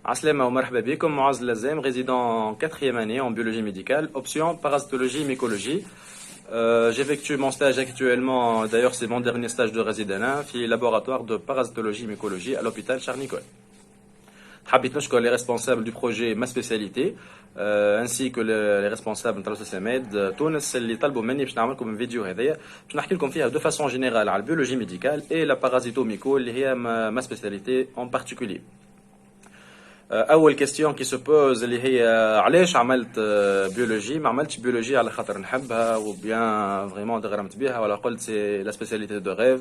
Aslema ou marhaba bikum, Muaz Lazem, résident en quatrième année en biologie médicale, option parasitologie, mycologie. J'effectue mon stage actuellement, d'ailleurs c'est mon dernier stage de résident, في laboratoire de parasitologie mycologie à l'hôpital Charles-Nicolle. حبيت نشكر les responsables du projet Ma spécialité ainsi que les responsables نتاع السماد تونس اللي طلبوا مني باش نعمل لكم الفيديو هذايا باش نحكي لكم فيها دو فاسون جينيرال على البيولوجي ميديكال et la parasitomico اللي هي ma spécialité en particulier. اول كيستيون كي سوبوز اللي هي علاش عملت بيولوجي. ما عملتش بيولوجي على خاطر نحبها وبيان فريمون تغرمت بها ولا قلت سي لا سبيسياليتي دو ريف.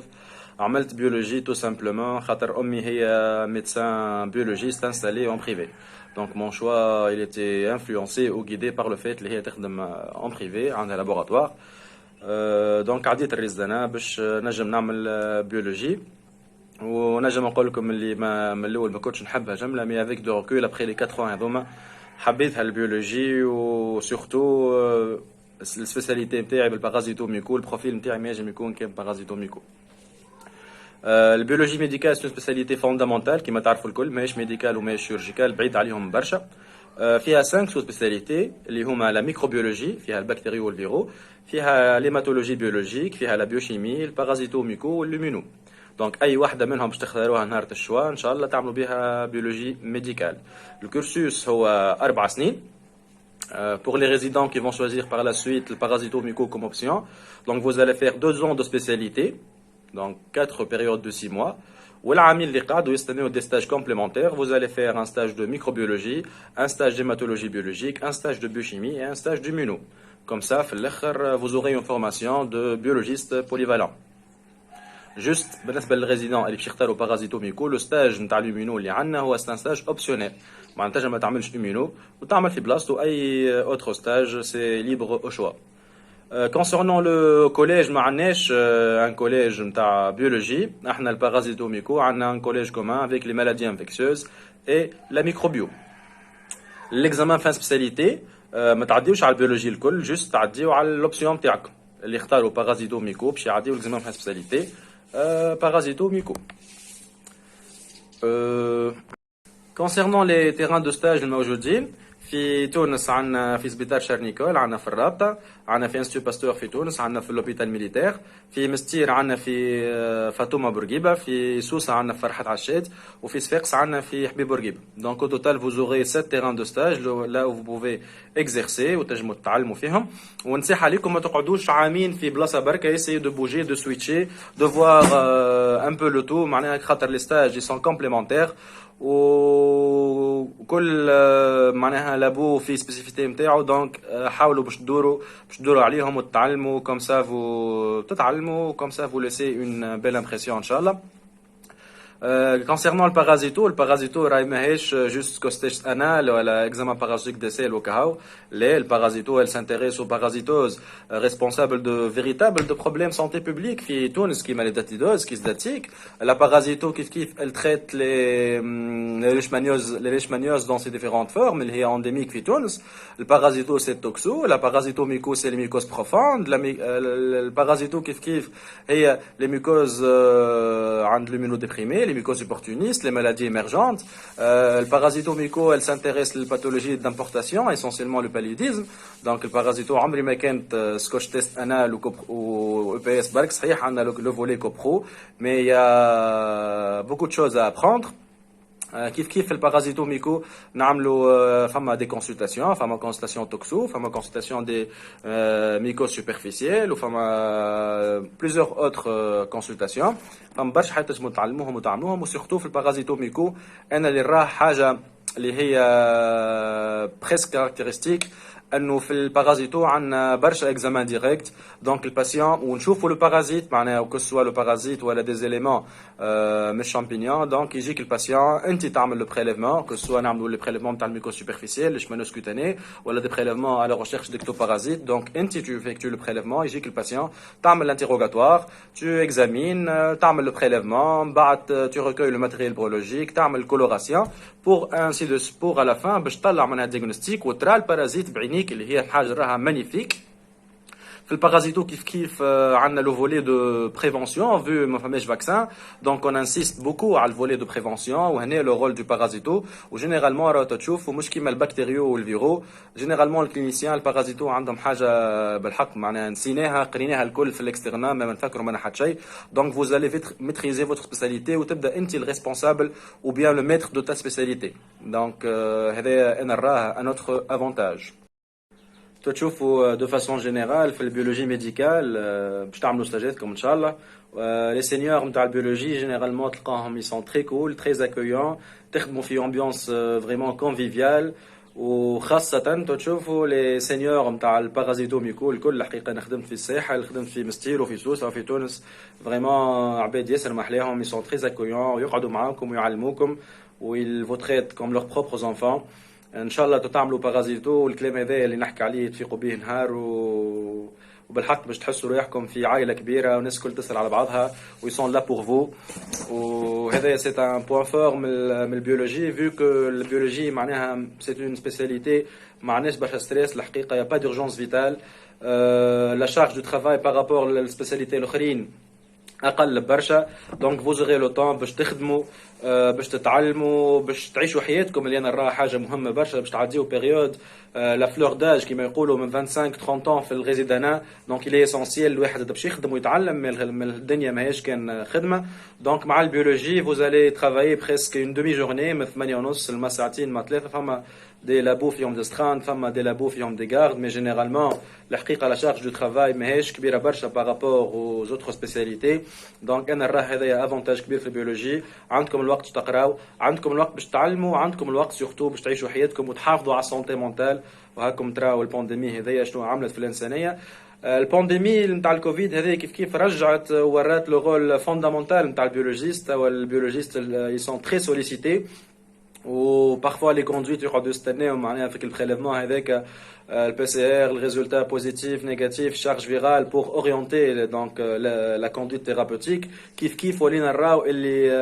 عملت بيولوجي تو سامبلومون خاطر امي هي médecin biologiste installé en privé. Donc mon choix il était influencé ou guidé par le fait اللي هي تخدم en privé عندها laboratoire. دونك عديت الريزدانا باش نجم نعمل بيولوجي. ونجم نقول لكم اللي من الاول ما كنتش نحبها جمله مي افيك دو ركول ابخي لي 4 ans هذوما حبيتها البيولوجي وسورتو السبيساليتي نتاعي بالبارازيتوميكو. البروفيل نتاعي ما ينجم يكون كان بارازيتوميكو. البيولوجي ميديكال سي سبيساليتي فوندامونتال كيما تعرفوا الكل ماهيش ميديكال وماهيش شيرجيكال بعيد عليهم برشا. فيها 5 سو سبيساليتي اللي هما لا ميكروبيولوجي فيها البكتيري والفيرو فيها ليماتولوجي بيولوجيك فيها لا بيوشيمي البارازيتوميكو واللومينو. دونك اي واحده منهم باش تختاروها نهار الشوا ان شاء الله تعملوا بها بيولوجي ميديكال. الكورسوس هو 4 سنين. Pour les résidents qui vont choisir par la suite le parasito-myco comme option, donc vous allez faire 2 ans de spécialité, donc 4 périodes de 6 mois. والعامل اللي قاعدوا يستناو des stages complémentaires, vous allez faire un stage de microbiologie, un stage d'hématologie biologique, un stage de biochimie et un stage d'immuno. Comme ça, في الاخر vous aurez une formation de biologiste polyvalent. جوست بالنسبه للريزيدون اللي باش يختاروا بارازيتوميكو لو ستاج نتاع اليومينو اللي عندنا هو ستاج اوبسيونيل. معناتها ما تعملش يومينو وتعمل في بلاصتو اي اوتر ستاج سي ليبر او شوا. كونسيرنون لو كوليج ما عندناش ان كوليج نتاع بيولوجي. احنا البارازيتوميكو عندنا ان كوليج كومان افيك لي مالادي انفكسيوز اي لا ميكروبيو. ليكزامان فان سبيسياليتي ما تعديوش على البيولوجي الكل جوست تعديو على لوبسيون نتاعكم اللي اختاروا بارازيتوميكو باش يعديو ليكزامان فان سبيسياليتي parasito-myco. Concernant les terrains de stage الموجودين في تونس عندنا في سبيطار شارنيكول عندنا في الرابطة عندنا في انستيو باستور في تونس عندنا في لوبيتال ميليتير في مستير عندنا في فاطمة بورقيبة في سوسة عندنا في فرحة عشاد وفي صفاقس عندنا في حبيب بورقيبة. Donc au total vous aurez 7 terrains de stage là où vous pouvez exercer وتنجموا تتعلموا فيهم. ونصيح عليكم ما تقعدوش عامين في بلاصة بركة essayez de bouger de switcher de voir un peu le tout معناها خاطر les stages ils sont complémentaires وكل معناها لابو في سبيسيفيتي نتاعو. دونك حاولوا باش تدوروا عليهم وتتعلموا كوم سا فو تتعلموا كوم سا فو ليسي اون بيل امبرسيون ان شاء الله. Concernant le parasito راهي ماهيش juste كوستيش انال ولا examen parasitique d'essai وكهو. لا البارازيتو elle s'intéresse aux parasitoses responsables de véritables de problèmes santé publique في تونس كيما les datidoses كيس داتيك. La parasito كيف elle traite les leishmanioses dans ses différentes formes اللي هي endémique في تونس. البارازيتو c'est toxo, la parasitomico c'est les mycoses profondes, le parasito كيف هي les mycoses عند l'immunodéprimé les mycoses opportunistes, les maladies émergentes. Le parasito-myco, elle s'intéresse aux pathologies d'importation, essentiellement le paludisme. Donc, le parasito, عمري ما كانت scotch test anal ou EPS bark, صحيح on a le volet copro, mais il y a beaucoup de choses à apprendre. كيف البارازيتوميكو نعملوا فما دي كونسلطاسيون فما كونسلطاسيون توكسو فما كونسلطاسيون دي ميكوز سوبرفيسيال وفما بليزيور اوتر كونسلطاسيون. فما برشا حاجات تنجموا تعلموهم وتعملوهم وسورتو في البارازيتوميكو انا اللي راه حاجه اللي هي بريسك كاركتيرستيك انه في البارازيتو عندنا برشا اكزامان ديريكت. دونك الباسيون ونشوفوا لو بارازيت معناها كو سوا لو بارازيت ولا دي زيليمون من الشامبينيون. دونك يجيك الباسيون انت تعمل لو بريليفمون كو سوا نعملوا لي بريليفمون تاع الميكو سوبرفيسيال ليشمانوس كوتاني ولا دي بريليفمون على ريشيرش ديكتوبارازيت. دونك انت tu effectues le prélèvement يجيك الباسيون تعمل الانتيروغاتوار tu examines تعمل لو بريليفمون بعد tu recueilles le matériel biologique تعمل كولوراسيون pour ainsi de pour à la fin باش تطلع منها ديagnostic وترى البارازيت بعينيك اللي هي حاجه راها مانيفيك. في البارازيتو كيف عندنا لو فولي دو بريفونسيون vu ما فماش فاكسان دونك on insiste beaucoup على الفولي دو بريفونسيون وهنا لو رول دو بارازيتو وجينيرالمون راه تشوف مش كيما البكتيريو والفيرو جينيرالمون الكلينيسيان البارازيتو عندهم حاجه بالحق معناها نسيناها قريناها الكل في الاكسترنا ما نفكروا منها حتى شيء دونك vous allez vite maîtriser votre spécialité وتبدا انت الريسبونسابل ou bien le maître de ta spécialité donc هذا انا نراه ان اوتر افونتاج تشوفوا دو فاسون جينيرال في البيولوجي ميديكال باش تعملوا ستاجاتكم ان شاء الله لي سينيور نتاع البيولوجي جينيرالمون تلقاهم يسون تري كول تري اكويون تخدموا في امبيونس فريمون كونفيفيال وخاصة تشوفوا لي سينيور نتاع البارازيتوميكو الكل الحقيقة أنا خدمت في الساحل خدمت في مستير وفي سوسة وفي تونس فريمون عباد ياسر محلاهم يسون تري اكويون ويقعدوا معاكم ويعلموكم ويل فو تريت كوم لور بروبر انفون ان شاء الله تعملوا بارازيتو والكلام هذا اللي نحكي عليه تفيقوا به نهار وبالحق باش تحسوا روحكم في عائله كبيره والناس الكل تسال على بعضها ويسون لا بور فو وهذا سي ان بوين فور من البيولوجي فيو كو البيولوجي معناها سي اون سبيسياليتي ما عندناش برشا ستريس الحقيقه يا با دورجونس فيتال لا شارج دو ترافاي بارابور للسبيسياليتي الاخرين اقل برشا دونك فوز غي لو طون باش تخدموا باش تتعلموا باش تعيشوا حياتكم اللي انا نراها حاجه مهمه برشا باش تعديوا بيريود لا فلور داج كما يقولوا من 25 30 في الريزيدانا دونك اللي اسونسيال الواحد باش يخدم ويتعلم من الدنيا ماهيش كان خدمه دونك مع البيولوجي فوز الي ترافايي بريسك اون دومي جورني من 8 ونص لما ساعتين ما ثلاثه فما دي لابو فيهم دي ستراند فما دي لابو فيهم دي غارد مي جينيرالمون الحقيقه لا شارج دو ترافاي ماهيش كبيره برشا بارابور او زوتر سبيسياليتي دونك انا نراه هذايا افونتاج كبير في البيولوجي عندكم الوقت تقراو عندكم الوقت باش تعلموا عندكم الوقت سورتو باش تعيشوا حياتكم وتحافظوا على السونتي مونتال وهاكم تراو البانديمي هذيا شنو عملت في الانسانيه البانديمي نتاع الكوفيد هذه كيف رجعت ورات لو رول فوندامونتال نتاع البيولوجيست والبيولوجيست يسون تري سوليسيتي وبارفوا لي كوندويت يقعدوا يستناو معناها في البريليفمون هذاك البي سي ار الريزولتا بوزيتيف نيجاتيف شارج فيرال بور اورينتي دونك لا كوندويت ثيرابوتيك كيف ولينا نراو اللي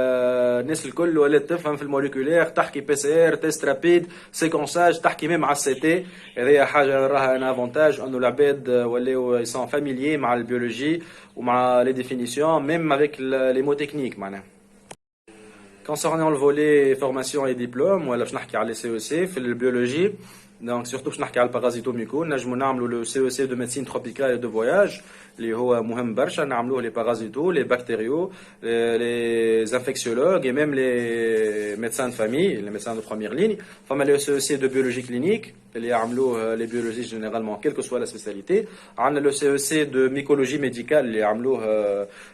الناس الكل ولات تفهم في الموليكولير تحكي بي سي ار تيست رابيد سيكونساج تحكي ميم على السي تي هذه حاجه نراها ان افونتاج انه العباد ولاو يسون فاميليي مع البيولوجي ومع لي ديفينيسيون ميم افيك لي مو تكنيك معناها Concernant le volet formation et diplôme, ولا باش نحكي على السي او سي في البيولوجي دونك سورتو باش نحكي على البارازيتوميكو نجمو نعملوا لو سي او سي دو ميديسين تروبيكال دو فواياج اللي هو مهم برشا نعملوه لي بارازيتو لي بكتيريو لي انفكسيولوج et même les médecins de famille les médecins de première ligne فما لو سي او سي دو بيولوجي كلينيك اللي يعملوه لي بيولوجيست جينيرالمون كيل كو سوا لا سبيسياليتي عندنا لو سي او سي دو ميكولوجي ميديكال اللي يعملوه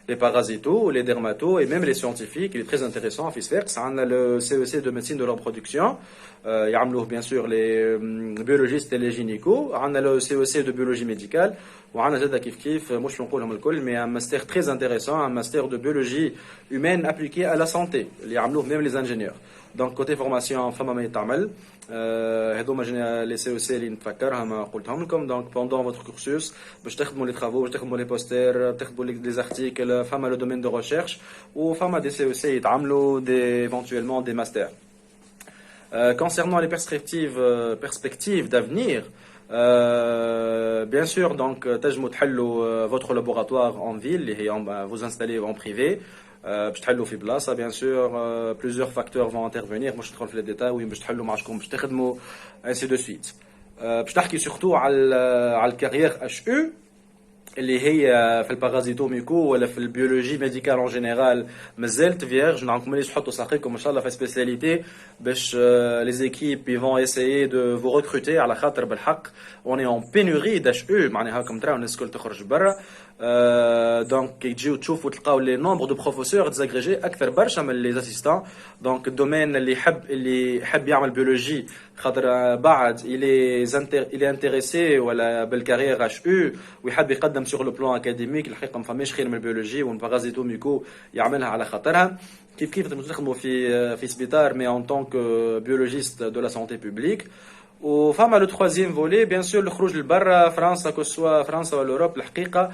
لي بارازيتو لي ديرماتو et même les scientifiques il est très intéressant في سفيركس عندنا لو سي او سي دو médecine de la reproduction يعملوه بيان سور لي بيولوجيست لي جينيكو عندنا لو سي او سي دو بيولوجي ميديكال وعندنا زاد كيف مش نقولهم الكل مي ان ماستر تري انتريسون ان ماستر دو بيولوجي humaine appliquée à la santé اللي يعملوه ميم لي انجينيور دونك كوتي فورماسيون فما ما يتعمل هذوما لي سي او سي اللي نتفكرها ما قلتهم لكم دونك بوندون فوتر كورسوس باش تخدموا لي ترافو باش تخدموا لي بوستير تخدموا لي زارتيكل فما لو دومين دو ريشيرش وفما دي سي او سي يتعملوا دي ايفونتويلمون دي ماستر concernant les perspectives d'avenir bien sûr donc تنجموا تحلوا votre laboratoire en ville اللي هي vous installez en privé باش تحلوا في بلاصه بيان سور plusieurs facteurs vont intervenir مش ندخل في لي ديتاي وين باش تحلوا مع شكون باش تخدموا ainsi de suite باش تحكي سورتو على الكارير اتش او اللي هي في البارازيتوميكو ولا في البيولوجي ميديكال اون جينيرال مازالت فيرج نعاودكم مانيش تحطوا ساقيكم ان شاء الله في سبيسياليتي باش لي زيكيب يفون اسيي دو فو ريكروتي على خاطر بالحق اوني اون بينوري داش او معناها هاكم تراو الناس الكل تخرج برا دونك كي تجيو تشوفوا تلقاو لي نومبر دو بروفيسور ديزاغريجي اكثر برشا من لي اسيستون دونك الدومين اللي يحب يعمل بيولوجي خاطر بعد الي انتريسي ولا بالكارير اش او ويحب يقدم سور لو بلان اكاديميك الحقيقه ما فماش خير من البيولوجي والبارازيتوميكو يعملها على خاطرها كيف تخدموا في سبيطار مي اون طونك بيولوجيست دو لا سونتي بوبليك وفما لو تخوازيام فولي بيان سور الخروج لبرا فرنسا كو سوا فرنسا ولا اوروب الحقيقه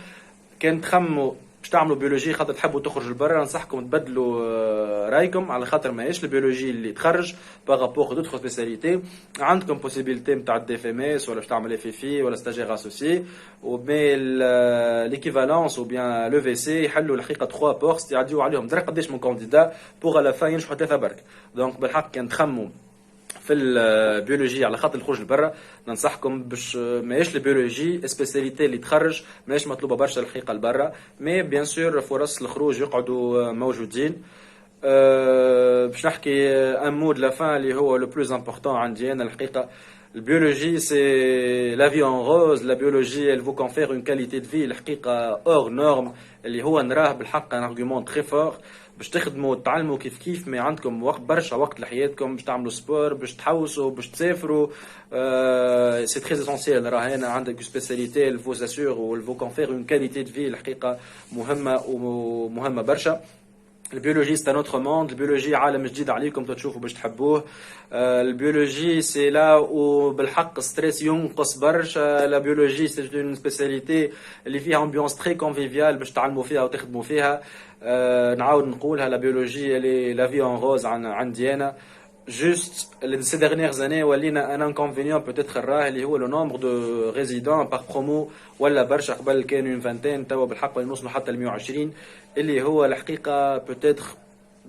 كان تخموا باش تعملوا بيولوجي خاطر تحبوا تخرجوا لبرا، ننصحكم تبدلوا رايكم، على خاطر ماهيش البيولوجي اللي تخرج باغابوغ دوطخ سبيسياليتي. عندكم بوسيبيليتي نتاع دي اف ام اس ولا باش تعمل اف في ولا ستاجير اسوسي، وبين ليكيفالونس او بيان لو في سي يحلوا الحقيقه 3 بوست يعديوا عليهم درا قداش من كونديدا بوغ على فان ينجحوا 3 برك. دونك بالحق كان تخموا في البيولوجي على خاطر الخروج لبرا، ننصحكم باش ماهيش البيولوجي سبيسياليتي اللي تخرج، ماهيش مطلوبه برشا الحقيقه لبرا، مي بيان سور فرص الخروج يقعدوا موجودين. باش نحكي ان مود لا فان اللي هو لو بلوز امبورطون عندي انا الحقيقه. البيولوجي سي لا في ان روز، لا بيولوجي elle vous confère une qualité de vie الحقيقه اور نورم، اللي هو نراه بالحق ان ارغيومون تري فور باش تخدموا وتتعلموا كيف ما عندكم وقت برشا وقت لحياتكم، باش تعملوا سبور، باش تحوسوا، باش تسافروا. سي تري اسونسيال، راه هنا عندك سبيسياليتي الفو ساسور والفو كونفير اون كاليتي دو في الحقيقه مهمه ومهمه برشا. البيولوجي سي ان اوتر موند، البيولوجي عالم جديد عليكم تشوفوا باش تحبوه. البيولوجي سي لا وبالحق ستريس ينقص برشا. لا بيولوجي سي اون سبيسياليتي اللي فيها امبيونس تري كونفيفيال باش تعلموا فيها وتخدموا فيها. نعاود نقولها، لا بيولوجي اللي لا في ان روز عندي انا. Juste, ces dernières années, ولينا un inconvénient peut-être راه اللي هو le nombre de résidents par promo ولا برشا. قبل كانوا 20 توا بالحق نوصلوا حتى ل 120، اللي هو الحقيقة peut-être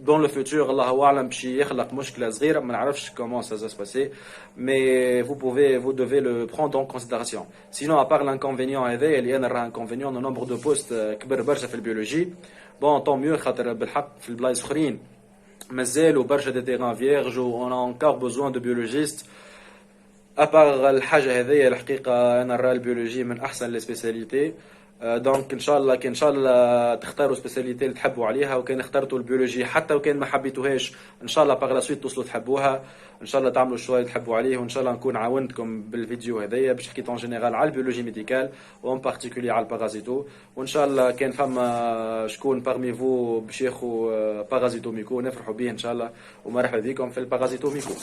dans le futur الله أعلم باش يخلق مشكلة صغيرة، ما نعرفش comment ça va se passer, mais vous devez le prendre en considération. Sinon à part l'inconvénient هذا اللي أنا راه inconvénient le nombre de postes كبر برشا في البيولوجي. bon tant mieux خاطر بالحق في البلايص أخرين مازالوا برشا دي تيران فيرج و اون انكور بوزوان دو بيولوجيست. ابار الحاجه هذيا الحقيقه انا نرى البيولوجي من احسن لي سبيسياليتي. دونك ان شاء الله كان ان شاء الله تختاروا سبيسياليتي اللي تحبوا عليها، وكان اخترتوا البيولوجي حتى وكان ما حبيتوهاش ان شاء الله باغ لا سويت توصلوا تحبوها. ان شاء الله تعملوا الشويه اللي تحبوا عليه، وان شاء الله نكون عاونتكم بالفيديو هذايا باش حكيت اون جينيرال على البيولوجي ميديكال وان بارتيكولي على البارازيتو. وان شاء الله كان فما شكون بارمي فو باش ياخذوا بارازيتو ميكو نفرحوا به ان شاء الله، ومرحبا بكم في البارازيتو ميكو.